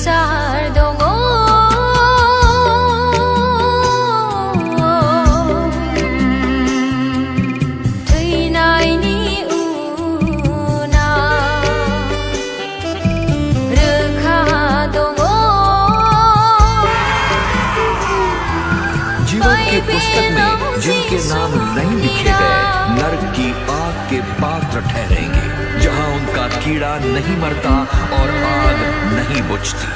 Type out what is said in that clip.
besar dong जीवन की पुस्तक में जिनके नाम नहीं लिखे गए नरक की आग के पात्र ठहरेंगे, जहां उनका कीड़ा नहीं मरता और आग नहीं बुझती।